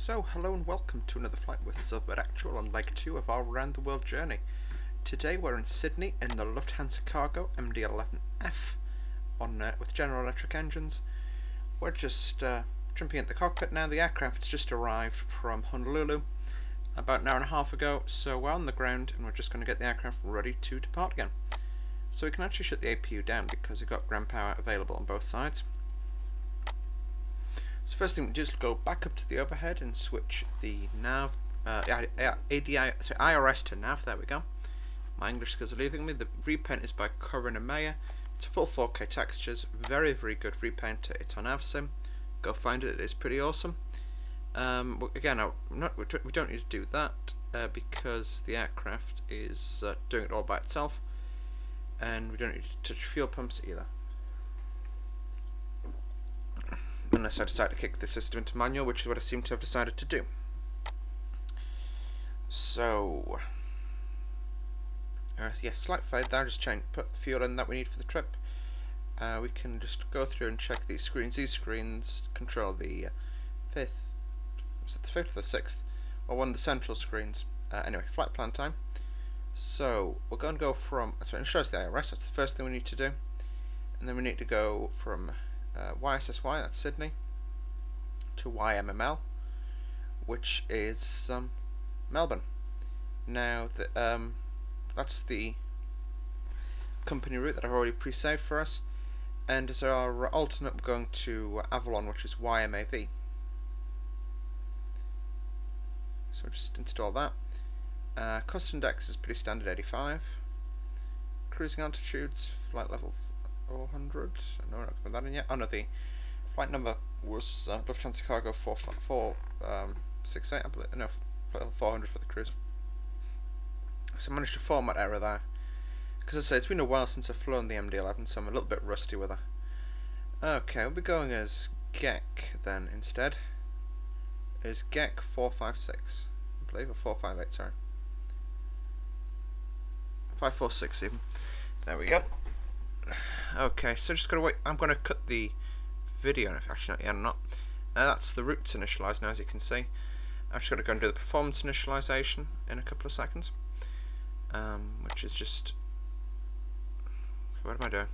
So, hello and welcome to another flight with Subscirbe Actual on leg 2 of our round the world journey. Today we're in Sydney in the Lufthansa Cargo MD-11F with General Electric engines. We're just jumping into the cockpit now. The aircraft's just arrived from Honolulu about an hour and a half ago, so we're on the ground and we're just going to get the aircraft ready to depart again. So we can actually shut the APU down because we've got ground power available on both sides. So first thing we do is go back up to the overhead and switch the nav, IRS to nav. There we go. My English skills are leaving me. The repaint is by Curran and Mayer. It's a full 4K textures. Very, very good repaint. It's on AvSim. Go find it. It is pretty awesome. Again, we don't need to do that because the aircraft is doing it all by itself, and we don't need to touch fuel pumps either. Unless I decide to kick the system into manual, which is what I seem to have decided to do. So, slight fade there, just put the fuel in that we need for the trip. We can just go through and check these screens. These screens control the 5th, was it the 5th or the 6th? Or one of the central screens. Anyway, flight plan time. So, we're going to go from, so it shows the IRS, that's the first thing we need to do. And then we need to go from YSSY, that's Sydney, to YMML, which is Melbourne. Now, that's the company route that I've already pre-saved for us, and as our alternate, we're going to Avalon, which is YMAV. So we'll just install that. Cost index is pretty standard, 85. Cruising altitudes, flight level 400. No, we're not put that in yet. Oh no, the flight number was Lufthansa Cargo 468, I believe. No, flight level 400 for the cruise. So I managed to format error there. Because I say it's been a while since I've flown the MD-11, so I'm a little bit rusty with her. Okay, we'll be going as GEC then instead. Is GEC 456, I believe, or 458, sorry. 546 even. There we go. Okay, so just gotta wait. I'm gonna cut the video. Actually, not yet. I'm not. That's the route to initialize now, as you can see. I've just got to go and do the performance initialization in a couple of seconds, which is just. What am I doing?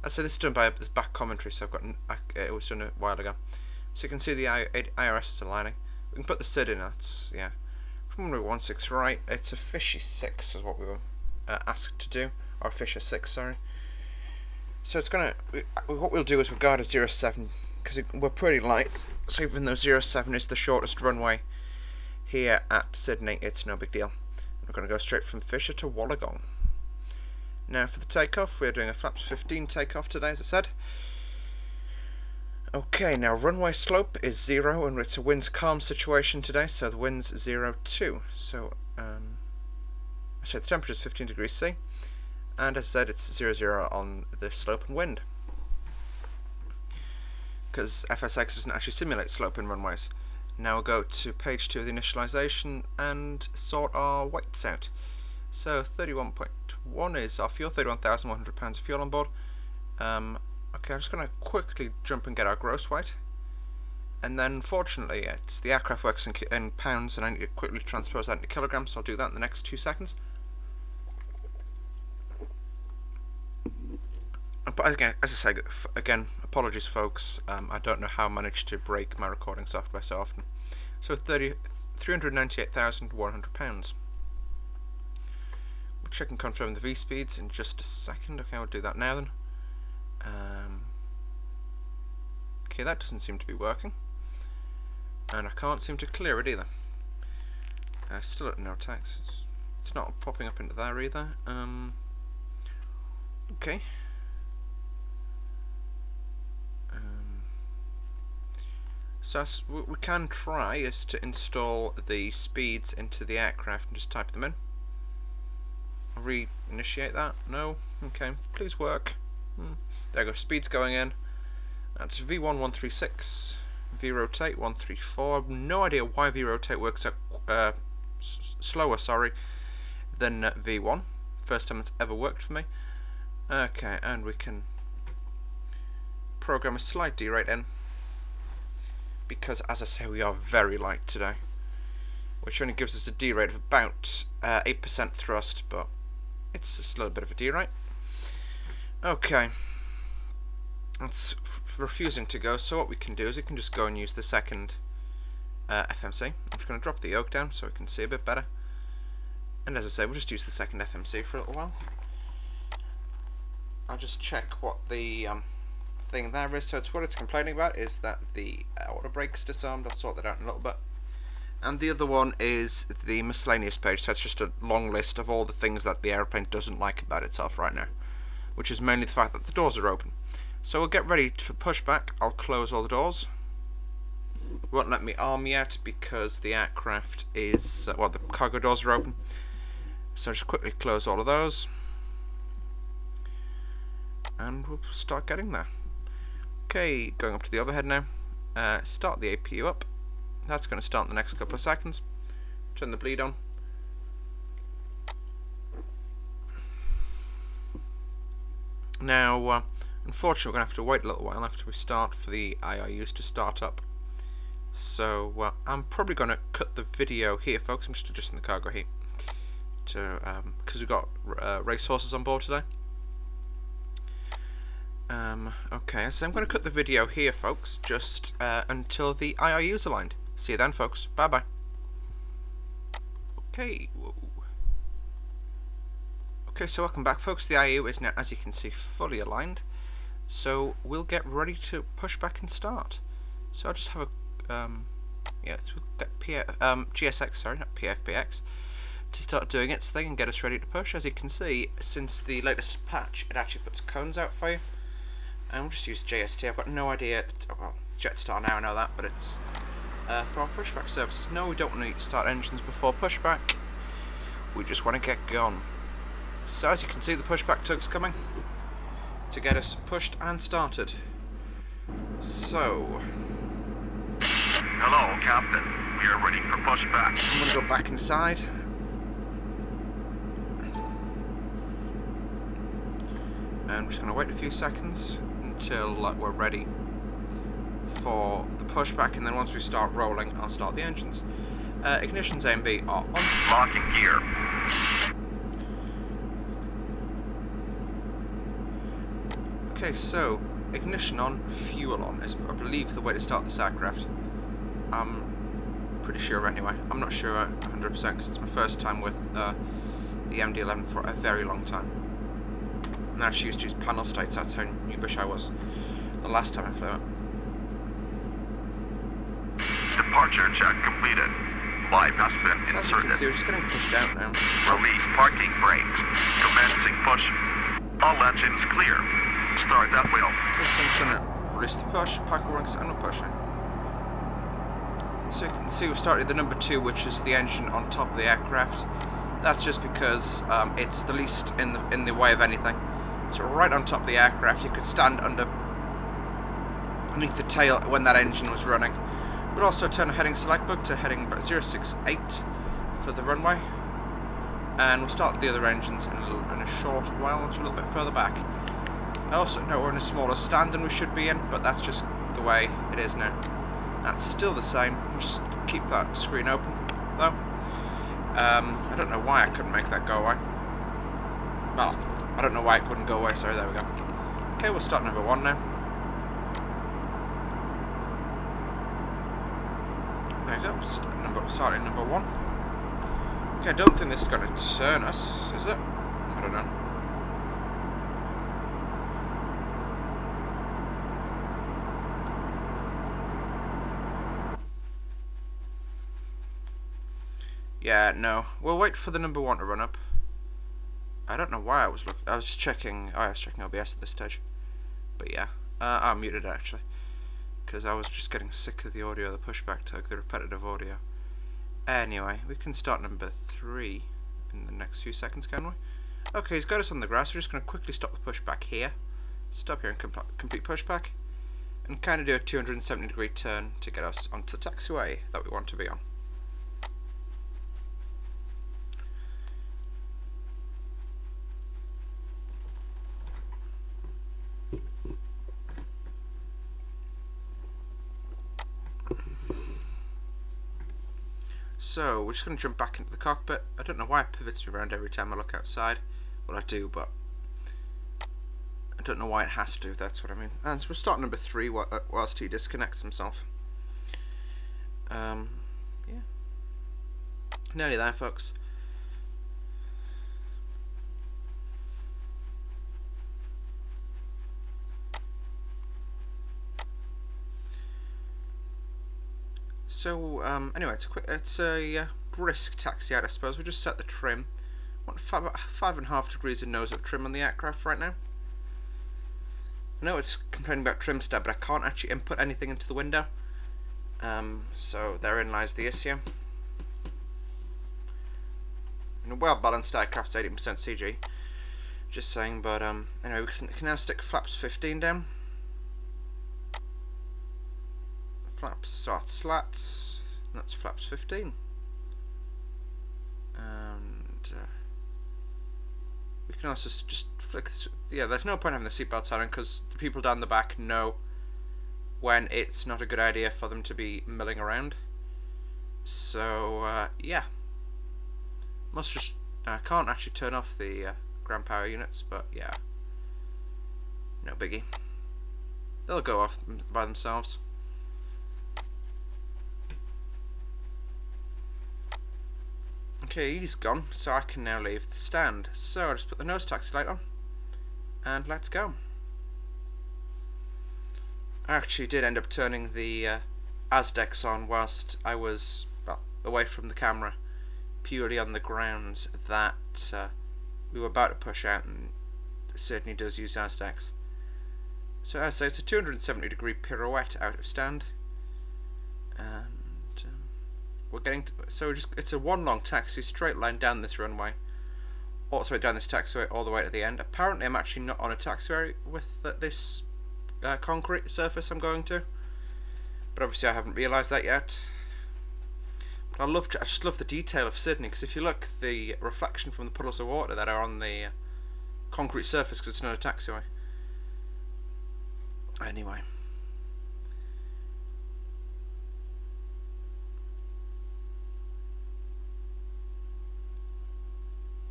So this is done by this back commentary. So I've got. It was done a while ago. So you can see the IRS is aligning. We can put the SID in. That's from 16 right. It's a Fisher 6 is what we were asked to do, or Fisher 6, sorry. So it's gonna. What we'll do is we'll guide at 07 because we're pretty light. So even though 07 is the shortest runway here at Sydney, it's no big deal. We're gonna go straight from Fisher to Wollongong. Now for the takeoff, we're doing a flaps 15 takeoff today, as I said. Okay, now runway slope is 0, and it's a winds calm situation today, so the wind's 02. So the temperature is 15 degrees C. And as I said, it's 00 on the slope and wind. Because FSX doesn't actually simulate slope in runways. Now we'll go to page 2 of the initialization and sort our weights out. So 31.1 is our fuel, 31,100 pounds of fuel on board. Okay, I'm just going to quickly jump and get our gross weight. And then, unfortunately, the aircraft works in pounds, and I need to quickly transpose that into kilograms, so I'll do that in the next 2 seconds. But again, as I say, again, apologies folks, I don't know how I managed to break my recording software so often. So 398,100 pounds. We'll check and confirm the V-speeds in just a second. Okay, I'll do that now then. Okay, that doesn't seem to be working. And I can't seem to clear it either. Still at no tax. It's not popping up into there either. Okay. So what we can try is to install the speeds into the aircraft and just type them in. Reinitiate that. No? Okay. Please work. There you go. Speeds going in. That's V1136. V-rotate 134. I have no idea why V-rotate works out slower, than V1. First time it's ever worked for me. Okay, and we can program a slight derate in. because, as I say, we are very light today, which only gives us a D rate of about 8% thrust, but it's just a little bit of a D rate. Okay, it's refusing to go, so what we can do is we can just go and use the second FMC. I'm just going to drop the yoke down so we can see a bit better. And as I say, we'll just use the second FMC for a little while. I'll just check what the thing there is. So what it's complaining about is that the auto brake's disarmed. I'll sort that out in a little bit. And the other one is the miscellaneous page. So it's just a long list of all the things that the airplane doesn't like about itself right now, which is mainly the fact that the doors are open. So we'll get ready for pushback. I'll close all the doors. It won't let me arm yet because the aircraft is well, the cargo doors are open. So just quickly close all of those, and we'll start getting there. Okay, going up to the overhead now. Start the APU up. That's going to start in the next couple of seconds. Turn the bleed on. Now, unfortunately, we're going to have to wait a little while after we start for the IRUs to start up. So I'm probably going to cut the video here, folks. I'm just adjusting the cargo heat to because we've got race horses on board today. Okay, so I'm going to cut the video here, folks, just until the IRUs are aligned. See you then, folks. Bye bye. Okay. Whoa. Okay, so welcome back, folks. The IRU is now, as you can see, fully aligned. So we'll get ready to push back and start. So I'll just have a yeah, so we'll get GSX, sorry, not PFPX, to start doing its thing and get us ready to push. As you can see, since the latest patch, it actually puts cones out for you. And we'll just use JST. I've got no idea. Well, Jetstar now, I know that, but it's for our pushback services. No, we don't want to start engines before pushback. We just want to get gone. So as you can see, the pushback tug's coming to get us pushed and started. So, hello, Captain. We are ready for pushback. I'm going to go back inside. And I'm just going to wait a few seconds until we're ready for the pushback, and then once we start rolling, I'll start the engines. Ignitions A and B are on. Locking gear. Okay, so ignition on, fuel on is, I believe, the way to start this aircraft. I'm pretty sure anyway. I'm not sure 100% because it's my first time with the MD-11 for a very long time. And I actually used to use panel states. That's how noobish I was the last time I flew it. Departure check completed. Live has been So as you can inserted. see, we're just getting pushed out now. Release parking brakes. Commencing push. All engines clear. Start that wheel. Okay, so I'm just going to release the push, park ranks, and we're pushing. So you can see we started the number 2, which is the engine on top of the aircraft. That's just because it's the least in the way of anything. So right on top of the aircraft, you could stand underneath the tail when that engine was running. We'll also turn a heading select bug to heading 068 for the runway, and we'll start the other engines in a short while, once we're a little bit further back. I also know we're in a smaller stand than we should be in, but that's just the way it is now. That's still the same. We'll just keep that screen open, though. I don't know why I couldn't make that go away. Well, I don't know why it couldn't go away, sorry, there we go. Okay, we'll start number 1 now. There you go, starting number 1. Okay, I don't think this is going to turn us, is it? I don't know. Yeah, no. We'll wait for the number 1 to run up. I don't know why I was looking. I was checking. Oh, I was checking OBS at this stage. But yeah, I muted it actually because I was just getting sick of the audio, the pushback tug, the repetitive audio. Anyway, we can start number 3 in the next few seconds, can we? Okay, he's got us on the grass. We're just going to quickly stop the pushback here. Stop here and complete pushback, and kind of do a 270-degree turn to get us onto the taxiway that we want to be on. So we're just going to jump back into the cockpit. I don't know why it pivots me around every time I look outside. Well, I do, but I don't know why it has to. That's what I mean. And so we're starting number 3 whilst he disconnects himself. Yeah. Nearly there, folks. So anyway, it's a brisk taxi out, I suppose. We just set the trim. Want 5.5 degrees of nose up trim on the aircraft right now. I know it's complaining about trim stab, but I can't actually input anything into the window. So therein lies the issue. And a well-balanced aircraft's 80% CG. Just saying, but anyway, we can now stick flaps 15 down. Flaps start slats. That's flaps 15. And we can also just flick this. Yeah, there's no point having the seatbelts on because the people down the back know when it's not a good idea for them to be milling around. So yeah, must just can't actually turn off the ground power units, but yeah, no biggie. They'll go off by themselves. Okay, he's gone, so I can now leave the stand. So I'll just put the nose taxi light on, and let's go. I actually did end up turning the ASDEX on whilst I was away from the camera, purely on the grounds that we were about to push out, and it certainly does use ASDEX. So as I say, it's a 270-degree pirouette out of stand, and we're getting to, so it's a one long taxi, straight line down this runway, all the way down this taxiway, all the way to the end. Apparently, I'm actually not on a taxiway with this concrete surface I'm going to, but obviously I haven't realised that yet. But I just love the detail of Sydney, because if you look, the reflection from the puddles of water that are on the concrete surface, because it's not a taxiway. Anyway.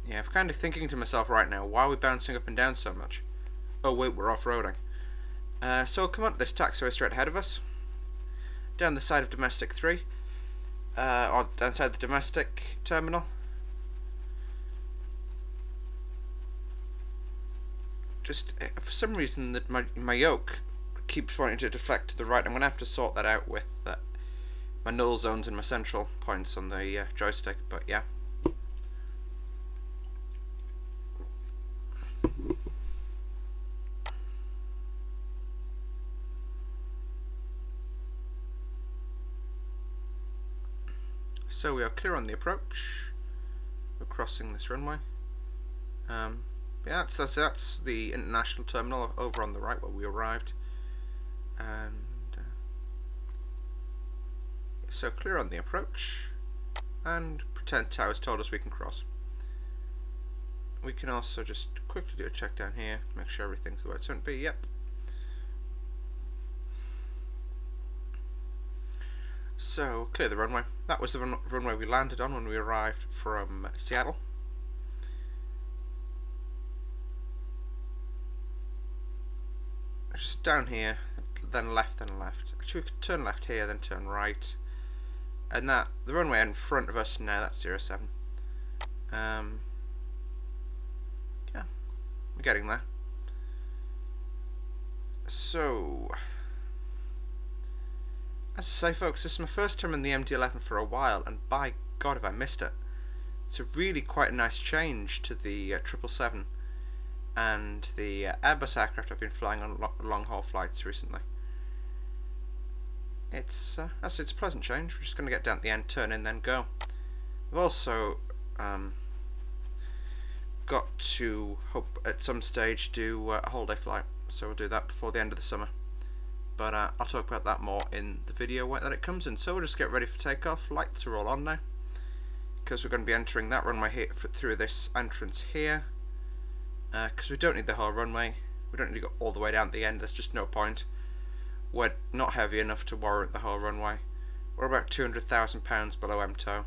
Yeah, I'm kind of thinking to myself right now, why are we bouncing up and down so much? Oh wait, we're off-roading. So we'll come on to this taxiway straight ahead of us, down the side of domestic 3, or downside the domestic terminal. Just for some reason that my yoke keeps wanting to deflect to the right. I'm going to have to sort that out with my null zones and my central points on the joystick, but yeah. So we are clear on the approach. We're crossing this runway. Yeah, that's the international terminal over on the right where we arrived. And so clear on the approach, and pretend towers told us we can cross. We can also just quickly do a check down here, make sure everything's the way it's meant to be. Yep. So clear the runway. That was the runway we landed on when we arrived from Seattle. Just down here, then left, then left. Actually, we could turn left here, then turn right. And the runway in front of us now, that's 07. Yeah, we're getting there. So, as I say, folks, this is my first time in the MD-11 for a while, and by God have I missed it. It's a really quite a nice change to the 777 and the Airbus aircraft I've been flying on long-haul flights recently. It's a pleasant change. We're just going to get down at the end, turn in, then go. I've also got to hope at some stage do a holiday flight, so we'll do that before the end of the summer. But I'll talk about that more in the video that it comes in. So we'll just get ready for takeoff. Lights are all on now, because we're going to be entering that runway here through this entrance here. Because we don't need the whole runway. We don't need to go all the way down at the end. There's just no point. We're not heavy enough to warrant the whole runway. We're about £200,000 below MTOW,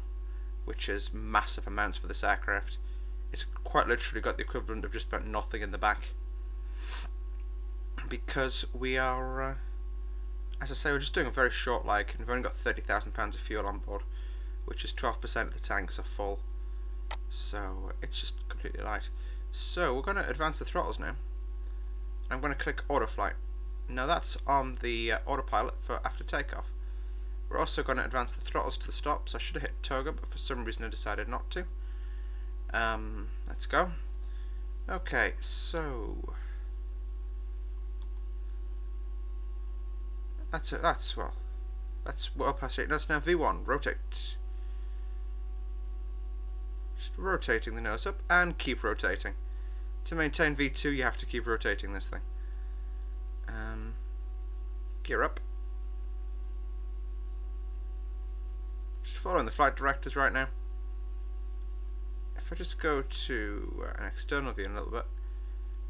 which is massive amounts for this aircraft. It's quite literally got the equivalent of just about nothing in the back. Because we are, as I say, we're just doing a very short leg, and we've only got 30,000 pounds of fuel on board, which is 12% of the tanks are full. So it's just completely light. So we're going to advance the throttles now. I'm going to click auto flight. Now that's on the autopilot for after takeoff. We're also going to advance the throttles to the stops. I should have hit toga, but for some reason I decided not to. Let's go. Okay, so that's it. That's well past 8 knots now. V1, rotate. Just rotating the nose up and keep rotating. To maintain V2, you have to keep rotating this thing. Gear up. Just following the flight directives right now. If I just go to an external view in a little bit,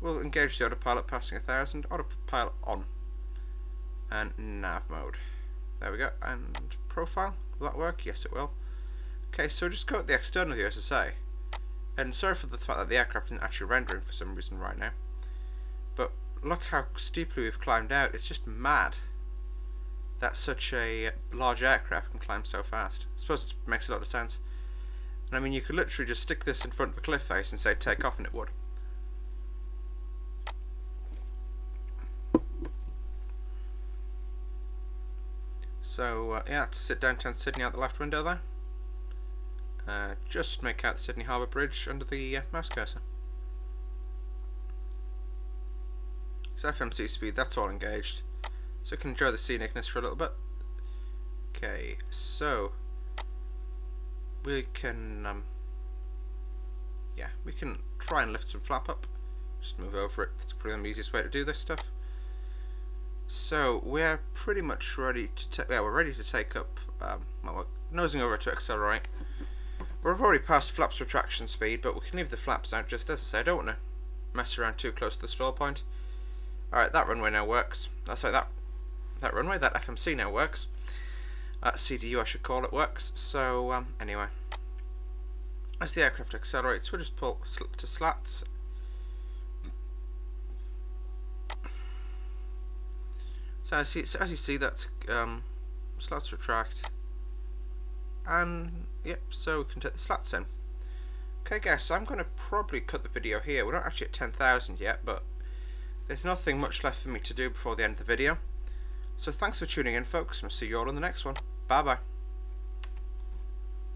we'll engage the autopilot passing 1,000. Autopilot on. And nav mode. There we go. And profile. Will that work? Yes, it will. Okay, so just go at the external view, as I say. And sorry for the fact that the aircraft isn't actually rendering for some reason right now. But look how steeply we've climbed out. It's just mad that such a large aircraft can climb so fast. I suppose it makes a lot of sense. And I mean, you could literally just stick this in front of a cliff face and say take off and it would. So yeah, to sit downtown Sydney out the left window there. Just make out the Sydney Harbour Bridge under the mouse cursor. So FMC speed, that's all engaged. So we can enjoy the scenicness for a little bit. Okay, so we can we can try and lift some flap up. Just move over it. That's probably the easiest way to do this stuff. So we're pretty much ready to we're ready to take up. Well, we're nosing over to accelerate. We've already passed flaps retraction speed, but we can leave the flaps out. Just as I say, I don't want to mess around too close to the stall point. All right, that runway now works. Sorry, that runway, that FMC now works. CDU, I should call it, works. So anyway, as the aircraft accelerates, we'll just pull to slats. So as you see, that's slats retract, and yep. So we can take the slats in. Okay, guys. So I'm going to probably cut the video here. We're not actually at 10,000 yet, but there's nothing much left for me to do before the end of the video. So thanks for tuning in, folks, and I'll see you all in the next one. Bye bye.